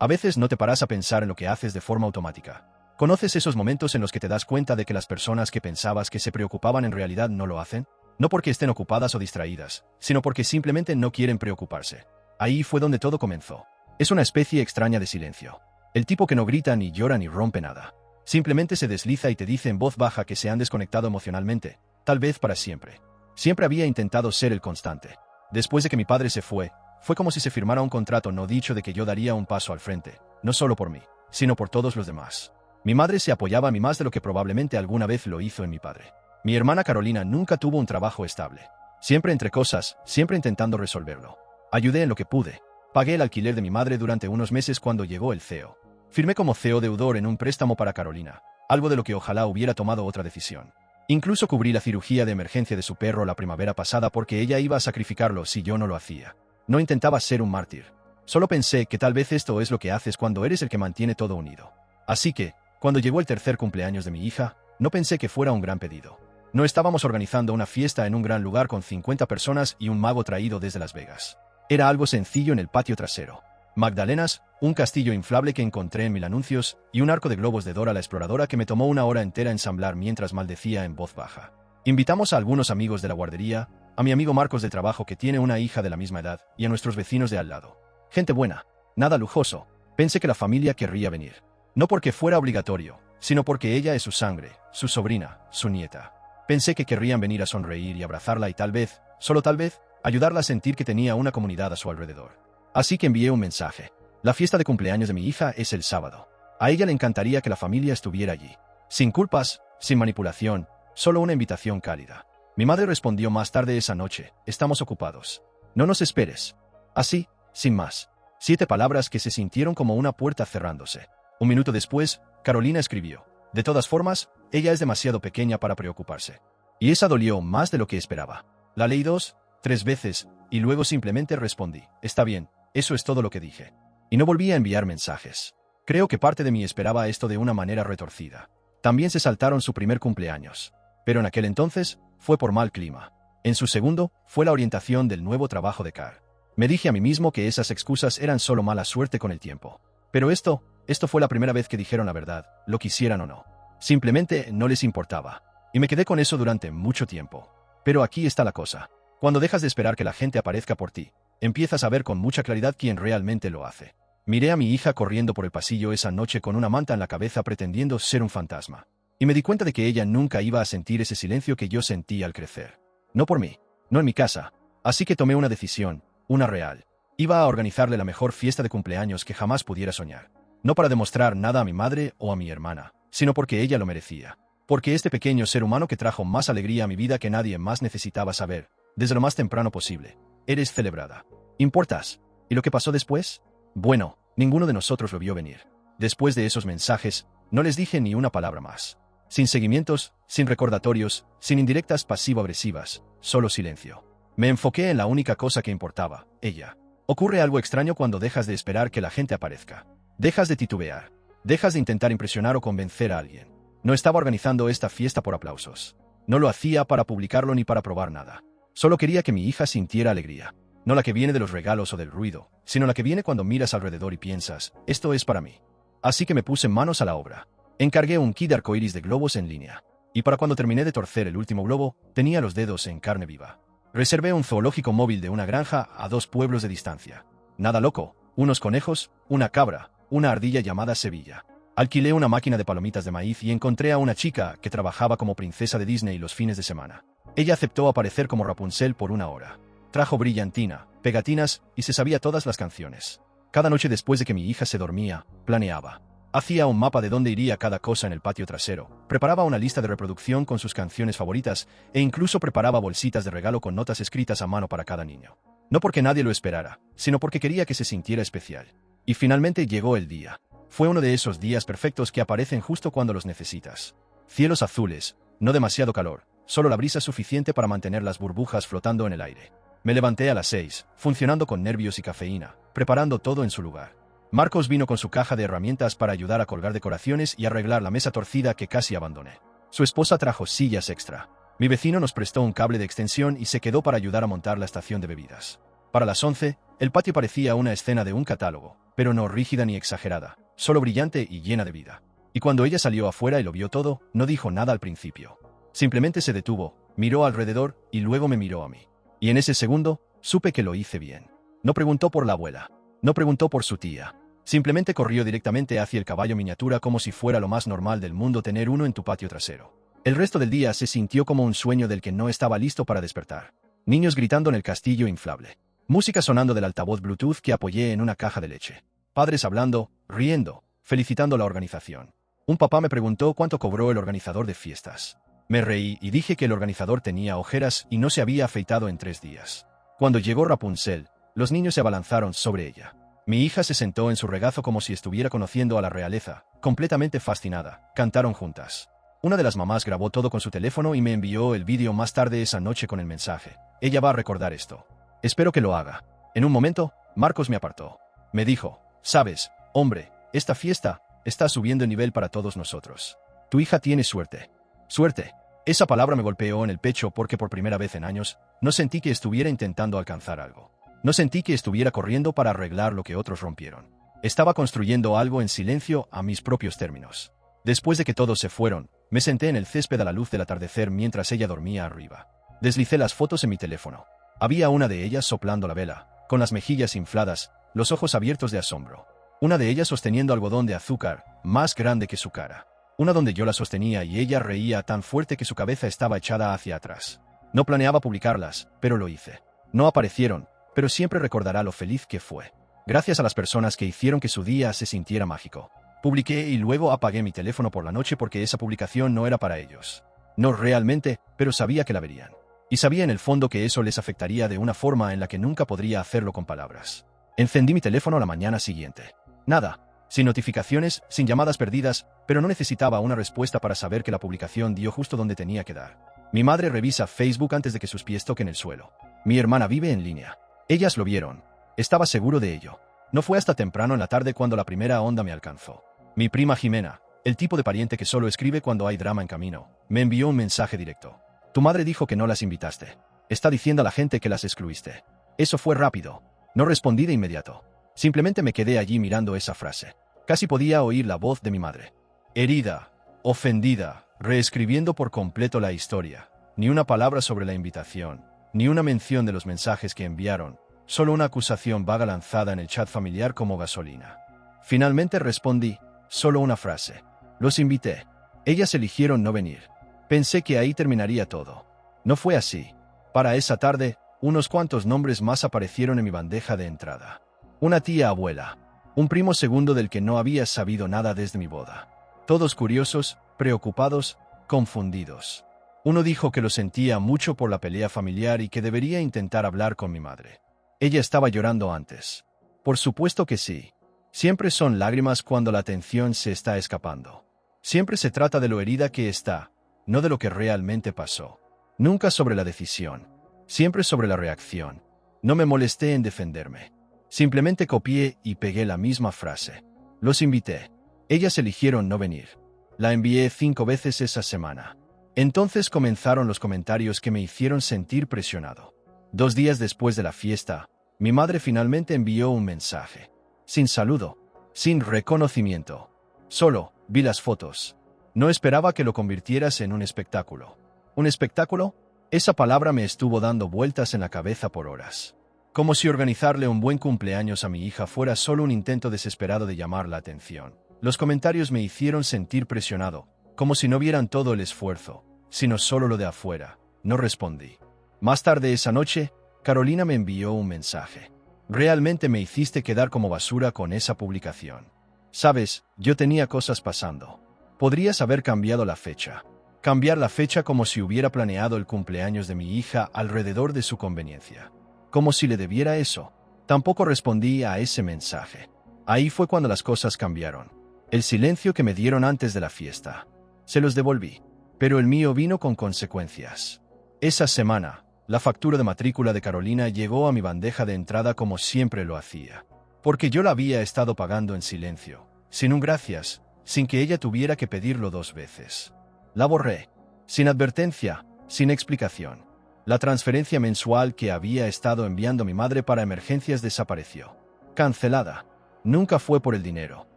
A veces no te paras a pensar en lo que haces de forma automática. ¿Conoces esos momentos en los que te das cuenta de que las personas que pensabas que se preocupaban en realidad no lo hacen? No porque estén ocupadas o distraídas, sino porque simplemente no quieren preocuparse. Ahí fue donde todo comenzó. Es una especie extraña de silencio. El tipo que no grita ni llora ni rompe nada. Simplemente se desliza y te dice en voz baja que se han desconectado emocionalmente, tal vez para siempre. Siempre había intentado ser el constante. Después de que mi padre se fue como si se firmara un contrato no dicho de que yo daría un paso al frente, no solo por mí, sino por todos los demás. Mi madre se apoyaba a mí más de lo que probablemente alguna vez lo hizo en mi padre. Mi hermana Carolina nunca tuvo un trabajo estable. Siempre entre cosas, siempre intentando resolverlo. Ayudé en lo que pude. Pagué el alquiler de mi madre durante unos meses cuando llegó el CEO. Firmé como CEO deudor en un préstamo para Carolina, algo de lo que ojalá hubiera tomado otra decisión. Incluso cubrí la cirugía de emergencia de su perro la primavera pasada porque ella iba a sacrificarlo si yo no lo hacía. No intentaba ser un mártir. Solo pensé que tal vez esto es lo que haces cuando eres el que mantiene todo unido. Así que, cuando llegó el tercer cumpleaños de mi hija, no pensé que fuera un gran pedido. No estábamos organizando una fiesta en un gran lugar con 50 personas y un mago traído desde Las Vegas. Era algo sencillo en el patio trasero. Magdalenas, un castillo inflable que encontré en Mil Anuncios y un arco de globos de Dora la Exploradora que me tomó una hora entera ensamblar mientras maldecía en voz baja. Invitamos a algunos amigos de la guardería, a mi amigo Marcos de trabajo que tiene una hija de la misma edad y a nuestros vecinos de al lado. Gente buena, nada lujoso. Pensé que la familia querría venir. No porque fuera obligatorio, sino porque ella es su sangre, su sobrina, su nieta. Pensé que querrían venir a sonreír y abrazarla y tal vez, solo tal vez, ayudarla a sentir que tenía una comunidad a su alrededor. Así que envié un mensaje. La fiesta de cumpleaños de mi hija es el sábado. A ella le encantaría que la familia estuviera allí. Sin culpas, sin manipulación, solo una invitación cálida. Mi madre respondió más tarde esa noche: estamos ocupados. No nos esperes. Así, sin más. 7 palabras que se sintieron como una puerta cerrándose. Un minuto después, Carolina escribió: de todas formas, ella es demasiado pequeña para preocuparse. Y esa dolió más de lo que esperaba. La leí 2, 3 veces, y luego simplemente respondí: está bien, eso es todo lo que dije. Y no volví a enviar mensajes. Creo que parte de mí esperaba esto de una manera retorcida. También se saltaron su primer cumpleaños. Pero en aquel entonces, fue por mal clima. En su segundo, fue la orientación del nuevo trabajo de Car. Me dije a mí mismo que esas excusas eran solo mala suerte con el tiempo. Pero esto fue la primera vez que dijeron la verdad, lo quisieran o no. Simplemente no les importaba. Y me quedé con eso durante mucho tiempo. Pero aquí está la cosa. Cuando dejas de esperar que la gente aparezca por ti, empiezas a ver con mucha claridad quién realmente lo hace. Miré a mi hija corriendo por el pasillo esa noche con una manta en la cabeza pretendiendo ser un fantasma. Y me di cuenta de que ella nunca iba a sentir ese silencio que yo sentí al crecer. No por mí, no en mi casa. Así que tomé una decisión, una real. Iba a organizarle la mejor fiesta de cumpleaños que jamás pudiera soñar. No para demostrar nada a mi madre o a mi hermana, sino porque ella lo merecía. Porque este pequeño ser humano que trajo más alegría a mi vida que nadie más necesitaba saber, desde lo más temprano posible, eres celebrada. ¿Importas? ¿Y lo que pasó después? Bueno, ninguno de nosotros lo vio venir. Después de esos mensajes, no les dije ni una palabra más. Sin seguimientos, sin recordatorios, sin indirectas pasivo-agresivas, solo silencio. Me enfoqué en la única cosa que importaba, ella. Ocurre algo extraño cuando dejas de esperar que la gente aparezca. Dejas de titubear. Dejas de intentar impresionar o convencer a alguien. No estaba organizando esta fiesta por aplausos. No lo hacía para publicarlo ni para probar nada. Solo quería que mi hija sintiera alegría. No la que viene de los regalos o del ruido, sino la que viene cuando miras alrededor y piensas: esto es para mí. Así que me puse manos a la obra. Encargué un kit de arcoíris de globos en línea. Y para cuando terminé de torcer el último globo, tenía los dedos en carne viva. Reservé un zoológico móvil de una granja a 2 pueblos de distancia. Nada loco, unos conejos, una cabra, una ardilla llamada Sevilla. Alquilé una máquina de palomitas de maíz y encontré a una chica que trabajaba como princesa de Disney los fines de semana. Ella aceptó aparecer como Rapunzel por 1 hora. Trajo brillantina, pegatinas y se sabía todas las canciones. Cada noche después de que mi hija se dormía, planeaba. Hacía un mapa de dónde iría cada cosa en el patio trasero, preparaba una lista de reproducción con sus canciones favoritas e incluso preparaba bolsitas de regalo con notas escritas a mano para cada niño. No porque nadie lo esperara, sino porque quería que se sintiera especial. Y finalmente llegó el día. Fue uno de esos días perfectos que aparecen justo cuando los necesitas. Cielos azules, no demasiado calor, solo la brisa suficiente para mantener las burbujas flotando en el aire. Me levanté a las 6, funcionando con nervios y cafeína, preparando todo en su lugar. Marcos vino con su caja de herramientas para ayudar a colgar decoraciones y arreglar la mesa torcida que casi abandoné. Su esposa trajo sillas extra. Mi vecino nos prestó un cable de extensión y se quedó para ayudar a montar la estación de bebidas. Para las 11, el patio parecía una escena de un catálogo, pero no rígida ni exagerada, solo brillante y llena de vida. Y cuando ella salió afuera y lo vio todo, no dijo nada al principio. Simplemente se detuvo, miró alrededor y luego me miró a mí. Y en ese segundo, supe que lo hice bien. No preguntó por la abuela. No preguntó por su tía. Simplemente corrió directamente hacia el caballo miniatura como si fuera lo más normal del mundo tener uno en tu patio trasero. El resto del día se sintió como un sueño del que no estaba listo para despertar. Niños gritando en el castillo inflable. Música sonando del altavoz Bluetooth que apoyé en una caja de leche. Padres hablando, riendo, felicitando la organización. Un papá me preguntó cuánto cobró el organizador de fiestas. Me reí y dije que el organizador tenía ojeras y no se había afeitado en 3 días. Cuando llegó Rapunzel, los niños se abalanzaron sobre ella. Mi hija se sentó en su regazo como si estuviera conociendo a la realeza, completamente fascinada. Cantaron juntas. Una de las mamás grabó todo con su teléfono y me envió el vídeo más tarde esa noche con el mensaje. Ella va a recordar esto. Espero que lo haga. En un momento, Marcos me apartó. Me dijo, sabes, hombre, esta fiesta está subiendo el nivel para todos nosotros. Tu hija tiene suerte. Suerte. Esa palabra me golpeó en el pecho porque por primera vez en años, no sentí que estuviera intentando alcanzar algo. No sentí que estuviera corriendo para arreglar lo que otros rompieron. Estaba construyendo algo en silencio a mis propios términos. Después de que todos se fueron, me senté en el césped a la luz del atardecer mientras ella dormía arriba. Deslicé las fotos en mi teléfono. Había una de ellas soplando la vela, con las mejillas infladas, los ojos abiertos de asombro. Una de ellas sosteniendo algodón de azúcar, más grande que su cara. Una donde yo la sostenía y ella reía tan fuerte que su cabeza estaba echada hacia atrás. No planeaba publicarlas, pero lo hice. No aparecieron, pero siempre recordará lo feliz que fue. Gracias a las personas que hicieron que su día se sintiera mágico. Publiqué y luego apagué mi teléfono por la noche porque esa publicación no era para ellos. No realmente, pero sabía que la verían. Y sabía en el fondo que eso les afectaría de una forma en la que nunca podría hacerlo con palabras. Encendí mi teléfono la mañana siguiente. Nada. Sin notificaciones, sin llamadas perdidas, pero no necesitaba una respuesta para saber que la publicación dio justo donde tenía que dar. Mi madre revisa Facebook antes de que sus pies toquen el suelo. Mi hermana vive en línea. Ellas lo vieron. Estaba seguro de ello. No fue hasta temprano en la tarde cuando la primera onda me alcanzó. Mi prima Jimena, el tipo de pariente que solo escribe cuando hay drama en camino, me envió un mensaje directo. Tu madre dijo que no las invitaste. Está diciendo a la gente que las excluiste. Eso fue rápido. No respondí de inmediato. Simplemente me quedé allí mirando esa frase. Casi podía oír la voz de mi madre. Herida, ofendida, reescribiendo por completo la historia. Ni una palabra sobre la invitación, ni una mención de los mensajes que enviaron, solo una acusación vaga lanzada en el chat familiar como gasolina. Finalmente respondí, solo una frase. Los invité. Ellas eligieron no venir. Pensé que ahí terminaría todo. No fue así. Para esa tarde, unos cuantos nombres más aparecieron en mi bandeja de entrada. Una tía abuela. Un primo segundo del que no había sabido nada desde mi boda. Todos curiosos, preocupados, confundidos. Uno dijo que lo sentía mucho por la pelea familiar y que debería intentar hablar con mi madre. Ella estaba llorando antes. Por supuesto que sí. Siempre son lágrimas cuando la atención se está escapando. Siempre se trata de lo herida que está, no de lo que realmente pasó. Nunca sobre la decisión. Siempre sobre la reacción. No me molesté en defenderme. Simplemente copié y pegué la misma frase. Los invité. Ellas eligieron no venir. La envié 5 veces esa semana. Entonces comenzaron los comentarios que me hicieron sentir presionado. 2 días después de la fiesta, mi madre finalmente envió un mensaje. Sin saludo, sin reconocimiento. Solo, vi las fotos. No esperaba que lo convirtieras en un espectáculo. ¿Un espectáculo? Esa palabra me estuvo dando vueltas en la cabeza por horas. Como si organizarle un buen cumpleaños a mi hija fuera solo un intento desesperado de llamar la atención. Los comentarios me hicieron sentir presionado, como si no vieran todo el esfuerzo, sino solo lo de afuera. No respondí. Más tarde esa noche, Carolina me envió un mensaje. Realmente me hiciste quedar como basura con esa publicación. Sabes, yo tenía cosas pasando. Podrías haber cambiado la fecha. Cambiar la fecha como si hubiera planeado el cumpleaños de mi hija alrededor de su conveniencia. Como si le debiera eso. Tampoco respondí a ese mensaje. Ahí fue cuando las cosas cambiaron. El silencio que me dieron antes de la fiesta. Se los devolví. Pero el mío vino con consecuencias. Esa semana, la factura de matrícula de Carolina llegó a mi bandeja de entrada como siempre lo hacía. Porque yo la había estado pagando en silencio, sin un gracias, sin que ella tuviera que pedirlo 2 veces. La borré, sin advertencia, sin explicación. La transferencia mensual que había estado enviando mi madre para emergencias desapareció. Cancelada. Nunca fue por el dinero.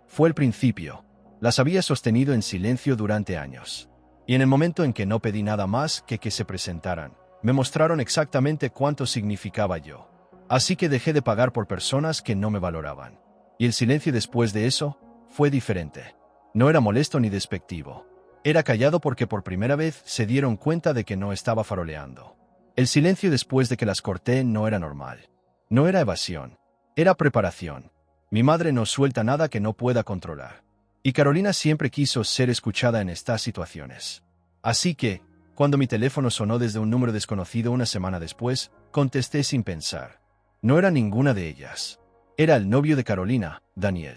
Fue el principio. Las había sostenido en silencio durante años. Y en el momento en que no pedí nada más que se presentaran, me mostraron exactamente cuánto significaba yo. Así que dejé de pagar por personas que no me valoraban. Y el silencio después de eso fue diferente. No era molesto ni despectivo. Era callado porque por primera vez se dieron cuenta de que no estaba faroleando. El silencio después de que las corté no era normal. No era evasión. Era preparación. Mi madre no suelta nada que no pueda controlar. Y Carolina siempre quiso ser escuchada en estas situaciones. Así que, cuando mi teléfono sonó desde un número desconocido una semana después, contesté sin pensar. No era ninguna de ellas. Era el novio de Carolina, Daniel.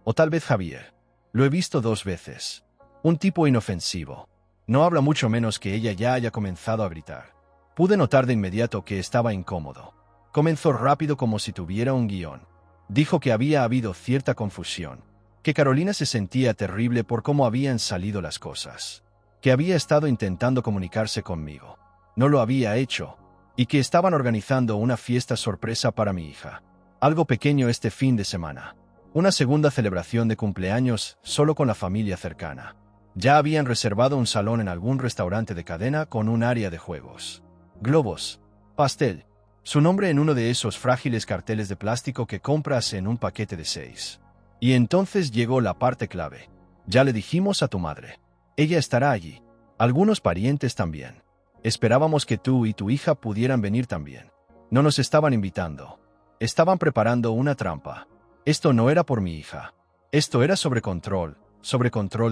O tal vez Javier. Lo he visto 2 veces. Un tipo inofensivo. No habla mucho menos que ella ya haya comenzado a gritar. Pude notar de inmediato que estaba incómodo. Comenzó rápido como si tuviera un guión. Dijo que había habido cierta confusión. Que Carolina se sentía terrible por cómo habían salido las cosas. Que había estado intentando comunicarse conmigo. No lo había hecho. Y que estaban organizando una fiesta sorpresa para mi hija. Algo pequeño este fin de semana. Una segunda celebración de cumpleaños solo con la familia cercana. Ya habían reservado un salón en algún restaurante de cadena con un área de juegos. Globos. Pastel. Su nombre en uno de esos frágiles carteles de plástico que compras en un paquete de 6. Y entonces llegó la parte clave. Ya le dijimos a tu madre. Ella estará allí. Algunos parientes también. Esperábamos que tú y tu hija pudieran venir también. No nos estaban invitando. Estaban preparando una trampa. Esto no era por mi hija. Esto era sobre control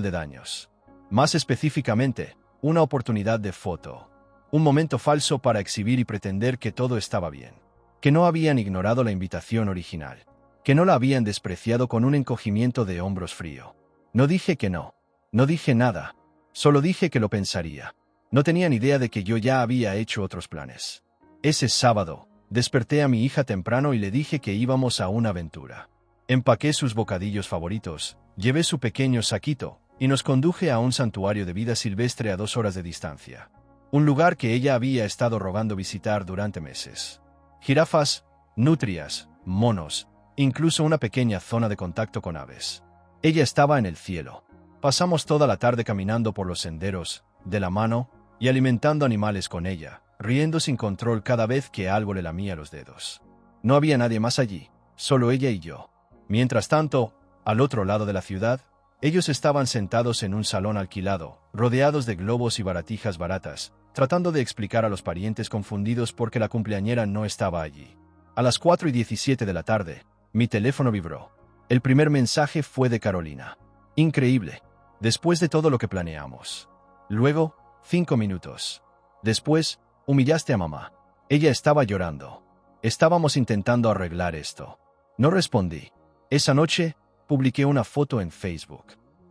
de daños. Más específicamente, una oportunidad de foto. Un momento falso para exhibir y pretender que todo estaba bien. Que no habían ignorado la invitación original. Que no la habían despreciado con un encogimiento de hombros frío. No dije que no. No dije nada. Solo dije que lo pensaría. No tenía ni idea de que yo ya había hecho otros planes. Ese sábado, desperté a mi hija temprano y le dije que íbamos a una aventura. Empaqué sus bocadillos favoritos, llevé su pequeño saquito, y nos conduje a un santuario de vida silvestre a 2 horas de distancia. Un lugar que ella había estado rogando visitar durante meses. Jirafas, nutrias, monos, incluso una pequeña zona de contacto con aves. Ella estaba en el cielo. Pasamos toda la tarde caminando por los senderos, de la mano, y alimentando animales con ella, riendo sin control cada vez que algo le lamía los dedos. No había nadie más allí, solo ella y yo. Mientras tanto, al otro lado de la ciudad, ellos estaban sentados en un salón alquilado, rodeados de globos y baratijas baratas, tratando de explicar a los parientes confundidos por qué la cumpleañera no estaba allí. A las 4:17 de la tarde, mi teléfono vibró. El primer mensaje fue de Carolina. Increíble. Después de todo lo que planeamos. Luego, 5 minutos. Después, humillaste a mamá. Ella estaba llorando. Estábamos intentando arreglar esto. No respondí. Esa noche, publiqué una foto en Facebook.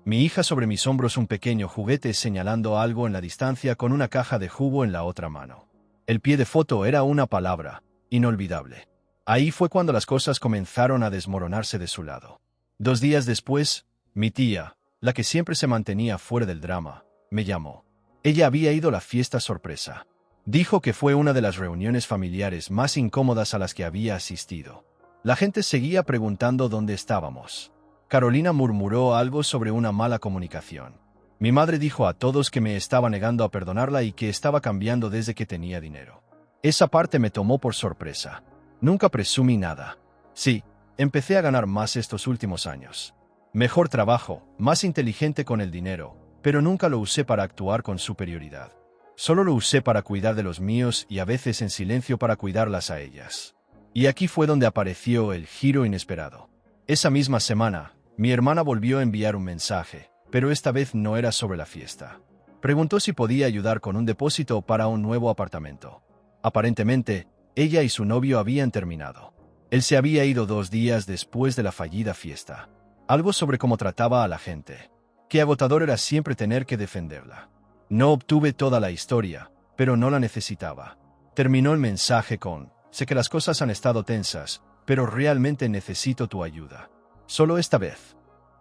Mi hija sobre mis hombros, un pequeño juguete señalando algo en la distancia con una caja de jugo en la otra mano. El pie de foto era una palabra, inolvidable. Ahí fue cuando las cosas comenzaron a desmoronarse de su lado. 2 días después, mi tía, la que siempre se mantenía fuera del drama, me llamó. Ella había ido a la fiesta sorpresa. Dijo que fue una de las reuniones familiares más incómodas a las que había asistido. La gente seguía preguntando dónde estábamos. Carolina murmuró algo sobre una mala comunicación. Mi madre dijo a todos que me estaba negando a perdonarla y que estaba cambiando desde que tenía dinero. Esa parte me tomó por sorpresa. Nunca presumí nada. Sí, empecé a ganar más estos últimos años. Mejor trabajo, más inteligente con el dinero, pero nunca lo usé para actuar con superioridad. Solo lo usé para cuidar de los míos y a veces en silencio para cuidarlas a ellas. Y aquí fue donde apareció el giro inesperado. Esa misma semana, mi hermana volvió a enviar un mensaje, pero esta vez no era sobre la fiesta. Preguntó si podía ayudar con un depósito para un nuevo apartamento. Aparentemente, ella y su novio habían terminado. Él se había ido 2 días después de la fallida fiesta. Algo sobre cómo trataba a la gente. Qué agotador era siempre tener que defenderla. No obtuve toda la historia, pero no la necesitaba. Terminó el mensaje con: sé que las cosas han estado tensas, pero realmente necesito tu ayuda. Solo esta vez.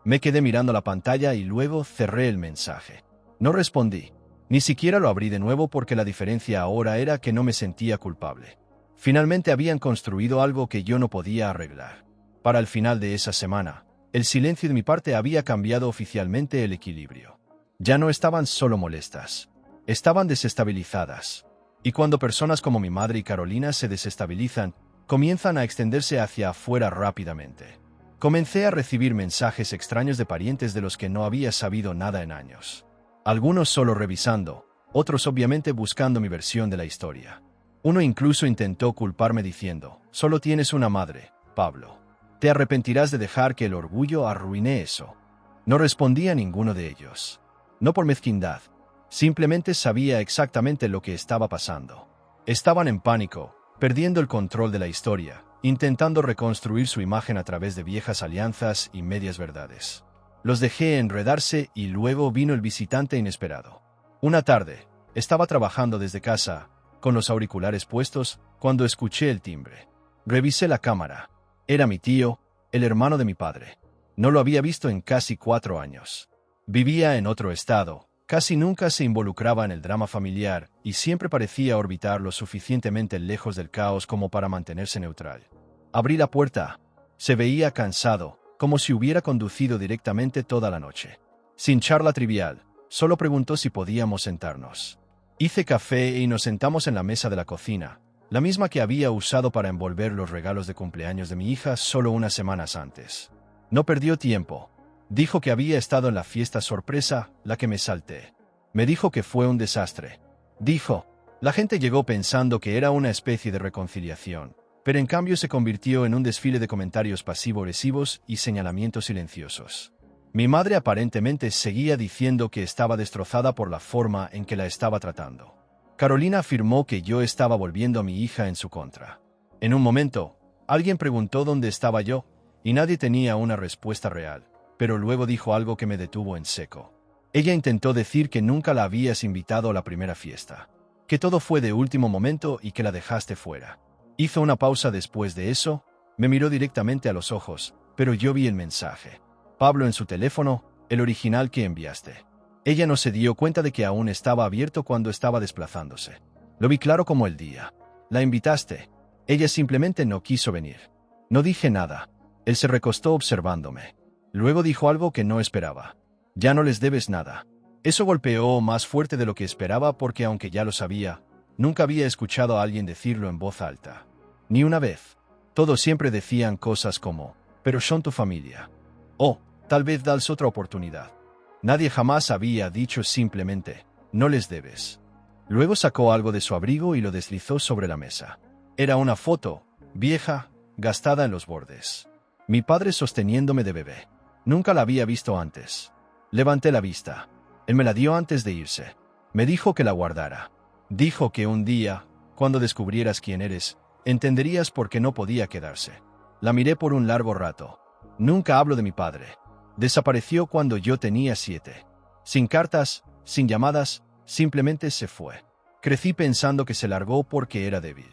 Me quedé mirando la pantalla y luego cerré el mensaje. No respondí. Ni siquiera lo abrí de nuevo porque la diferencia ahora era que no me sentía culpable. Finalmente habían construido algo que yo no podía arreglar. Para el final de esa semana, el silencio de mi parte había cambiado oficialmente el equilibrio. Ya no estaban solo molestas, estaban desestabilizadas. Y cuando personas como mi madre y Carolina se desestabilizan, comienzan a extenderse hacia afuera rápidamente. Comencé a recibir mensajes extraños de parientes de los que no había sabido nada en años. Algunos solo revisando, otros obviamente buscando mi versión de la historia. Uno incluso intentó culparme diciendo, «Solo tienes una madre, Pablo. Te arrepentirás de dejar que el orgullo arruine eso». No respondí a ninguno de ellos. No por mezquindad. Simplemente sabía exactamente lo que estaba pasando. Estaban en pánico, perdiendo el control de la historia, intentando reconstruir su imagen a través de viejas alianzas y medias verdades. Los dejé enredarse y luego vino el visitante inesperado. Una tarde, estaba trabajando desde casa, con los auriculares puestos, cuando escuché el timbre. Revisé la cámara. Era mi tío, el hermano de mi padre. No lo había visto en casi 4 años. Vivía en otro estado, casi nunca se involucraba en el drama familiar y siempre parecía orbitar lo suficientemente lejos del caos como para mantenerse neutral. Abrí la puerta. Se veía cansado, como si hubiera conducido directamente toda la noche. Sin charla trivial, solo preguntó si podíamos sentarnos. Hice café y nos sentamos en la mesa de la cocina, la misma que había usado para envolver los regalos de cumpleaños de mi hija solo unas semanas antes. No perdió tiempo. Dijo que había estado en la fiesta sorpresa, la que me salté. Me dijo que fue un desastre. Dijo, la gente llegó pensando que era una especie de reconciliación, pero en cambio se convirtió en un desfile de comentarios pasivo-agresivos y señalamientos silenciosos. Mi madre aparentemente seguía diciendo que estaba destrozada por la forma en que la estaba tratando. Carolina afirmó que yo estaba volviendo a mi hija en su contra. En un momento, alguien preguntó dónde estaba yo, y nadie tenía una respuesta real, pero luego dijo algo que me detuvo en seco. Ella intentó decir que nunca la habías invitado a la primera fiesta, que todo fue de último momento y que la dejaste fuera. Hizo una pausa después de eso, me miró directamente a los ojos, pero yo vi el mensaje. Pablo en su teléfono, el original que enviaste. Ella no se dio cuenta de que aún estaba abierto cuando estaba desplazándose. Lo vi claro como el día. La invitaste. Ella simplemente no quiso venir. No dije nada. Él se recostó observándome. Luego dijo algo que no esperaba. Ya no les debes nada. Eso golpeó más fuerte de lo que esperaba porque aunque ya lo sabía, nunca había escuchado a alguien decirlo en voz alta. Ni una vez. Todos siempre decían cosas como, pero son tu familia. O, tal vez dales otra oportunidad. Nadie jamás había dicho simplemente, no les debes. Luego sacó algo de su abrigo y lo deslizó sobre la mesa. Era una foto, vieja, gastada en los bordes. Mi padre sosteniéndome de bebé. Nunca la había visto antes. Levanté la vista. Él me la dio antes de irse. Me dijo que la guardara. Dijo que un día, cuando descubrieras quién eres, entenderías por qué no podía quedarse. La miré por un largo rato. Nunca hablo de mi padre. Desapareció cuando yo tenía 7. Sin cartas, sin llamadas, simplemente se fue. Crecí pensando que se largó porque era débil.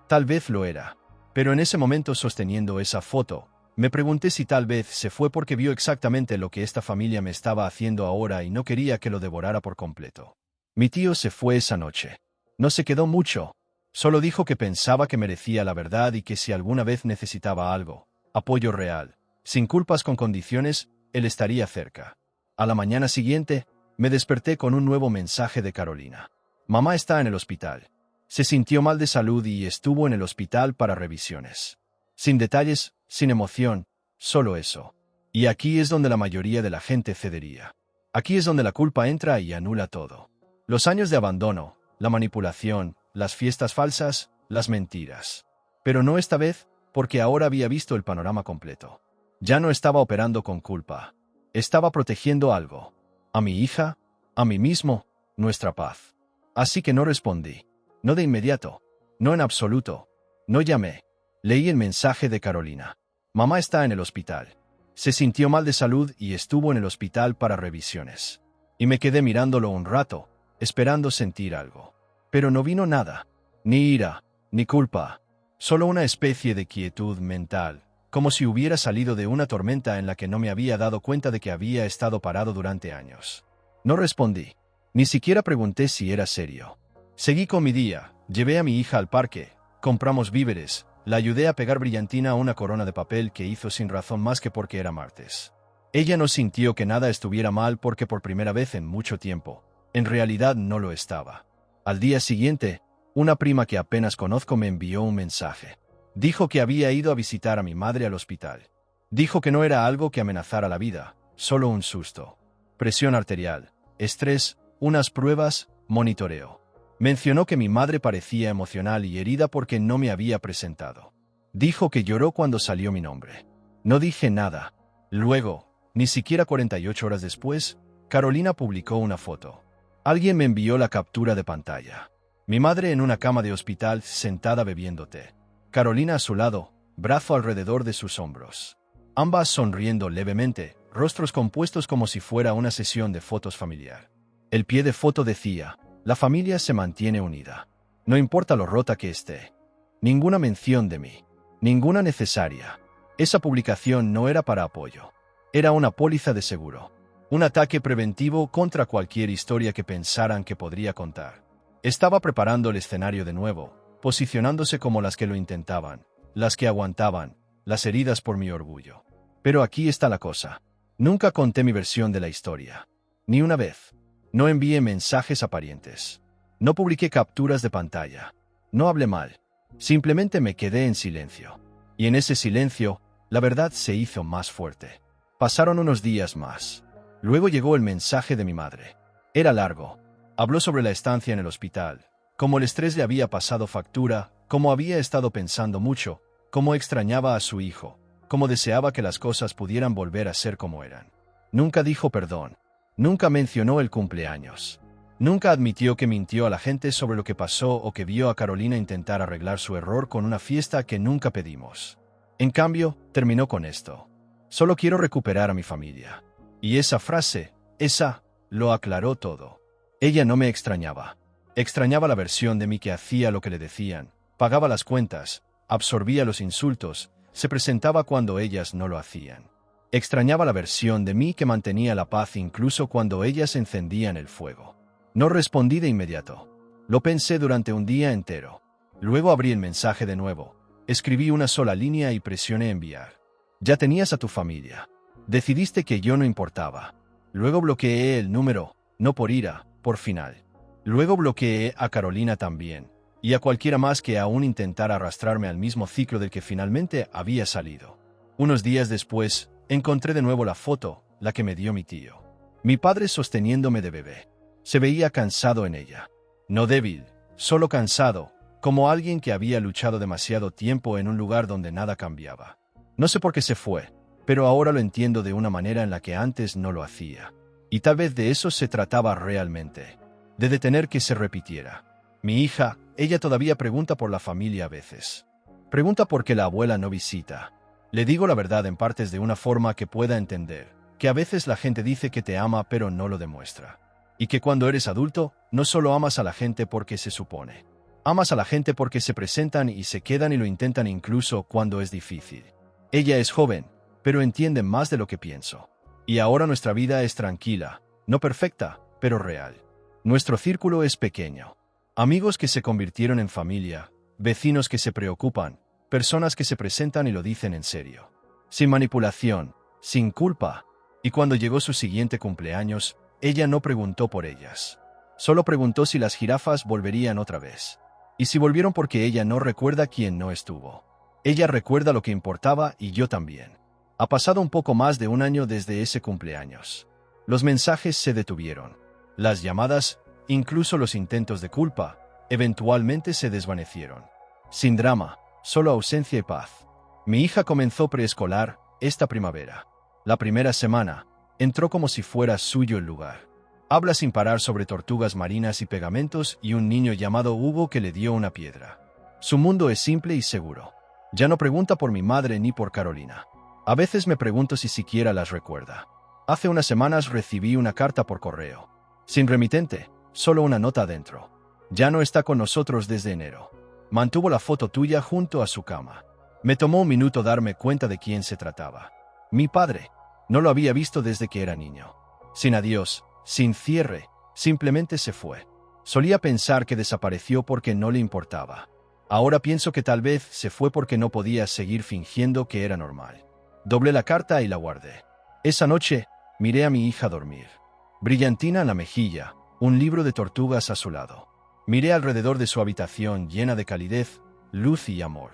Tal vez lo era. Pero en ese momento sosteniendo esa foto, me pregunté si tal vez se fue porque vio exactamente lo que esta familia me estaba haciendo ahora y no quería que lo devorara por completo. Mi tío se fue esa noche. No se quedó mucho. Solo dijo que pensaba que merecía la verdad y que si alguna vez necesitaba algo, apoyo real, sin culpas con condiciones, él estaría cerca. A la mañana siguiente, me desperté con un nuevo mensaje de Carolina. Mamá está en el hospital. Se sintió mal de salud y estuvo en el hospital para revisiones. Sin detalles, sin emoción, solo eso. Y aquí es donde la mayoría de la gente cedería. Aquí es donde la culpa entra y anula todo. Los años de abandono, la manipulación, las fiestas falsas, las mentiras. Pero no esta vez, porque ahora había visto el panorama completo. Ya no estaba operando con culpa. Estaba protegiendo algo. A mi hija, a mí mismo, nuestra paz. Así que no respondí. No de inmediato. No en absoluto. No llamé. Leí el mensaje de Carolina. Mamá está en el hospital. Se sintió mal de salud y estuvo en el hospital para revisiones. Y me quedé mirándolo un rato, esperando sentir algo. Pero no vino nada. Ni ira, ni culpa. Solo una especie de quietud mental, como si hubiera salido de una tormenta en la que no me había dado cuenta de que había estado parado durante años. No respondí. Ni siquiera pregunté si era serio. Seguí con mi día, llevé a mi hija al parque, compramos víveres, la ayudé a pegar brillantina a una corona de papel que hizo sin razón más que porque era martes. Ella no sintió que nada estuviera mal porque por primera vez en mucho tiempo, en realidad no lo estaba. Al día siguiente, una prima que apenas conozco me envió un mensaje. Dijo que había ido a visitar a mi madre al hospital. Dijo que no era algo que amenazara la vida, solo un susto. Presión arterial, estrés, unas pruebas, monitoreo. Mencionó que mi madre parecía emocional y herida porque no me había presentado. Dijo que lloró cuando salió mi nombre. No dije nada. Luego, ni siquiera 48 horas después, Carolina publicó una foto. Alguien me envió la captura de pantalla. Mi madre en una cama de hospital sentada bebiendo té. Carolina a su lado, brazo alrededor de sus hombros. Ambas sonriendo levemente, rostros compuestos como si fuera una sesión de fotos familiar. El pie de foto decía: la familia se mantiene unida. No importa lo rota que esté. Ninguna mención de mí. Ninguna necesaria. Esa publicación no era para apoyo. Era una póliza de seguro. Un ataque preventivo contra cualquier historia que pensaran que podría contar. Estaba preparando el escenario de nuevo, posicionándose como las que lo intentaban, las que aguantaban, las heridas por mi orgullo. Pero aquí está la cosa. Nunca conté mi versión de la historia. Ni una vez. No envié mensajes a parientes. No publiqué capturas de pantalla. No hablé mal. Simplemente me quedé en silencio. Y en ese silencio, la verdad se hizo más fuerte. Pasaron unos días más. Luego llegó el mensaje de mi madre. Era largo. Habló sobre la estancia en el hospital, cómo el estrés le había pasado factura, cómo había estado pensando mucho, cómo extrañaba a su hijo, cómo deseaba que las cosas pudieran volver a ser como eran. Nunca dijo perdón. Nunca mencionó el cumpleaños. Nunca admitió que mintió a la gente sobre lo que pasó o que vio a Carolina intentar arreglar su error con una fiesta que nunca pedimos. En cambio, terminó con esto: solo quiero recuperar a mi familia. Y esa frase, lo aclaró todo. Ella no me extrañaba. Extrañaba la versión de mí que hacía lo que le decían, pagaba las cuentas, absorbía los insultos, se presentaba cuando ellas no lo hacían. Extrañaba la versión de mí que mantenía la paz incluso cuando ellas encendían el fuego. No respondí de inmediato. Lo pensé durante un día entero. Luego abrí el mensaje de nuevo. Escribí una sola línea y presioné enviar. Ya tenías a tu familia. Decidiste que yo no importaba. Luego bloqueé el número, no por ira, por final. Luego bloqueé a Carolina también, y a cualquiera más que aún intentara arrastrarme al mismo ciclo del que finalmente había salido. Unos días después, encontré de nuevo la foto, la que me dio mi tío. Mi padre sosteniéndome de bebé. Se veía cansado en ella. No débil, solo cansado, como alguien que había luchado demasiado tiempo en un lugar donde nada cambiaba. No sé por qué se fue, pero ahora lo entiendo de una manera en la que antes no lo hacía. Y tal vez de eso se trataba realmente. De detener que se repitiera. Mi hija, ella todavía pregunta por la familia a veces. Pregunta por qué la abuela no visita. Le digo la verdad en partes de una forma que pueda entender, que a veces la gente dice que te ama pero no lo demuestra. Y que cuando eres adulto, no solo amas a la gente porque se supone. Amas a la gente porque se presentan y se quedan y lo intentan incluso cuando es difícil. Ella es joven, pero entiende más de lo que pienso. Y ahora nuestra vida es tranquila, no perfecta, pero real. Nuestro círculo es pequeño. Amigos que se convirtieron en familia, vecinos que se preocupan, personas que se presentan y lo dicen en serio. Sin manipulación, sin culpa. Y cuando llegó su siguiente cumpleaños, ella no preguntó por ellas. Solo preguntó si las jirafas volverían otra vez. Y si volvieron porque ella no recuerda quién no estuvo. Ella recuerda lo que importaba y yo también. Ha pasado un poco más de un año desde ese cumpleaños. Los mensajes se detuvieron. Las llamadas, incluso los intentos de culpa, eventualmente se desvanecieron. Sin drama, solo ausencia y paz. Mi hija comenzó preescolar esta primavera. La primera semana, entró como si fuera suyo el lugar. Habla sin parar sobre tortugas marinas y pegamentos y un niño llamado Hugo que le dio una piedra. Su mundo es simple y seguro. Ya no pregunta por mi madre ni por Carolina. A veces me pregunto si siquiera las recuerda. Hace unas semanas recibí una carta por correo. Sin remitente, solo una nota adentro. Ya no está con nosotros desde enero. Mantuvo la foto tuya junto a su cama. Me tomó un minuto darme cuenta de quién se trataba. Mi padre. No lo había visto desde que era niño. Sin adiós, sin cierre, Simplemente se fue. Solía pensar que desapareció porque no le importaba. Ahora pienso que tal vez se fue porque no podía seguir fingiendo que era normal. Doblé la carta y la guardé. Esa noche, miré a mi hija dormir. Brillantina en la mejilla, un libro de tortugas a su lado. Miré alrededor de su habitación llena de calidez, luz y amor.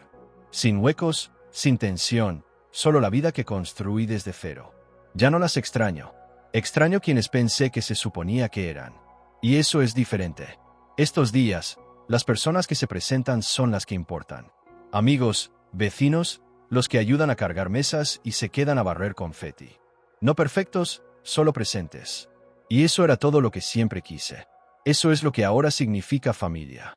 Sin huecos, sin tensión, solo la vida que construí desde cero. Ya no las extraño. Extraño quienes pensé que se suponía que eran. Y eso es diferente. Estos días, las personas que se presentan son las que importan. Amigos, vecinos, los que ayudan a cargar mesas y se quedan a barrer confeti. No perfectos, solo presentes. Y eso era todo lo que siempre quise. Eso es lo que ahora significa familia.